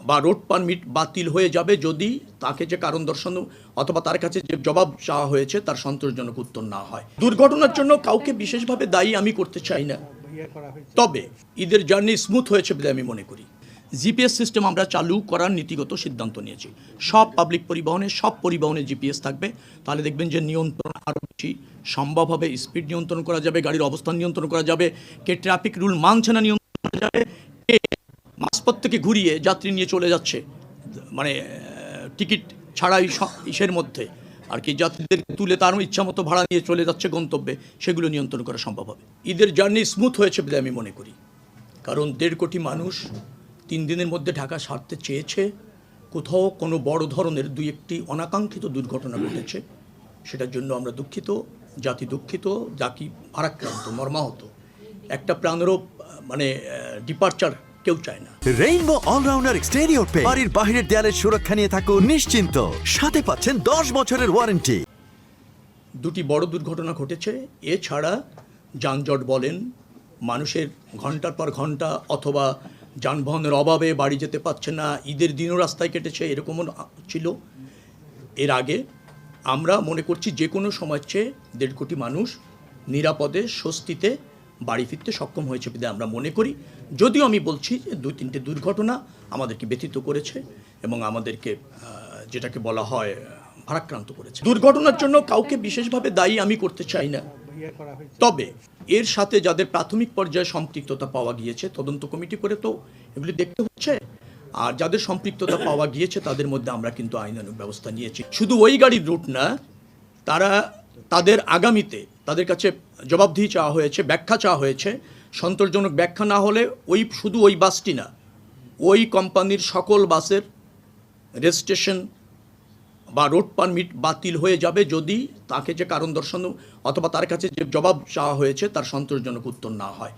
বা road permit বাতিল হয়ে যাবে যদি তাকে যে কারণ দর্শানো অথবা তার কাছে যে জবাব চাওয়া হয়েছে তার সন্তোষজনক উত্তর না হয়। দুর্ঘটনার জন্য কাউকে বিশেষভাবে দায়ী আমি করতে চাই না, তবে ঈদের জার্নি স্মুথ হয়েছে বলে আমি মনে করি। জিপিএস সিস্টেম আমরা চালু করার নীতিগত সিদ্ধান্ত নিয়েছি। সব পাবলিক পরিবহনে, সব পরিবহনে জিপিএস থাকবে। তাহলে দেখবেন যে নিয়ন্ত্রণ আরও বেশি সম্ভব হবে। স্পিড নিয়ন্ত্রণ করা যাবে, গাড়ির অবস্থান নিয়ন্ত্রণ করা যাবে, কে ট্রাফিক রুল মানছে না নিয়ন্ত্রণ করা যাবে, কে মাঝপথ থেকে ঘুরিয়ে যাত্রী নিয়ে চলে যাচ্ছে মানে টিকিট ছাড়াই ইসের মধ্যে আর কি যাত্রীদের তুলে তার ইচ্ছা মতো ভাড়া নিয়ে চলে যাচ্ছে গন্তব্যে, সেগুলো নিয়ন্ত্রণ করা সম্ভব হবে। ঈদের জার্নি স্মুথ হয়েছে বলে আমি মনে করি, কারণ 1.5 কোটি মানুষ 3 দিনের মধ্যে ঢাকা ছাড়তে চেয়েছে। কোথাও কোনো বড় ধরনের 2-1টি অনাকাঙ্ক্ষিত দুর্ঘটনা ঘটেছে, সেটার জন্য আমরা দুঃখিত, জাতি দুঃখিত, জাতি ভারাক্রান্ত, মর্মাহত। একটা প্রাণেরও মানে ডিপারচার কেউ চায় না। রেইনবো অলরাউন্ডার এক্সটেরিয়র পে বাড়ির বাহিরের দেয়ালের সুরক্ষা নিয়ে থাকুন নিশ্চিন্ত, সাথে পাচ্ছেন 10 বছরের ওয়ারেন্টি। 2টি বড় দুর্ঘটনা ঘটেছে, এছাড়া যানজট বলেন, মানুষের ঘন্টার পর ঘন্টা অথবা যানবাহনের অভাবে বাড়ি যেতে পারছে না, ঈদের দিনও রাস্তায় কেটেছে, এরকমও ছিল। এর আগে আমরা মনে করছি যে কোনো সময়ের চেয়ে 1.5 কোটি মানুষ নিরাপদে স্বস্তিতে বাড়ি ফিরতে সক্ষম হয়েছে বলে আমরা মনে করি। যদিও আমি বলছি যে 2-3টে দুর্ঘটনা আমাদেরকে ব্যথিত করেছে এবং আমাদেরকে যেটাকে বলা হয় ভারাক্রান্ত করেছে। দুর্ঘটনার জন্য কাউকে বিশেষভাবে দায়ী আমি করতে চাই না, তবে এর সাথে যাদের প্রাথমিক পর্যায়ে সম্পৃক্ততা পাওয়া গিয়েছে তদন্ত কমিটি করে তো এগুলি দেখতে হচ্ছে, আর যাদের সম্পৃক্ততা পাওয়া গিয়েছে তাদের মধ্যে আমরা কিন্তু আইনানুগ ব্যবস্থা নিয়েছি। শুধু ওই গাড়ির রুট না, তাদের আগামীতে তাদের কাছে জবাবদিহি চাওয়া হয়েছে, ব্যাখ্যা চাওয়া হয়েছে। সন্তোষজনক ব্যাখ্যা না হলে শুধু ওই বাসটি না, ওই কোম্পানির সকল বাসের রেজিস্ট্রেশন বা রোড পারমিট বাতিল হয়ে যাবে যদি তাকে যে কারণ দর্শানো অথবা তার কাছে যে জবাব চাওয়া হয়েছে তার সন্তোষজনক উত্তর না হয়।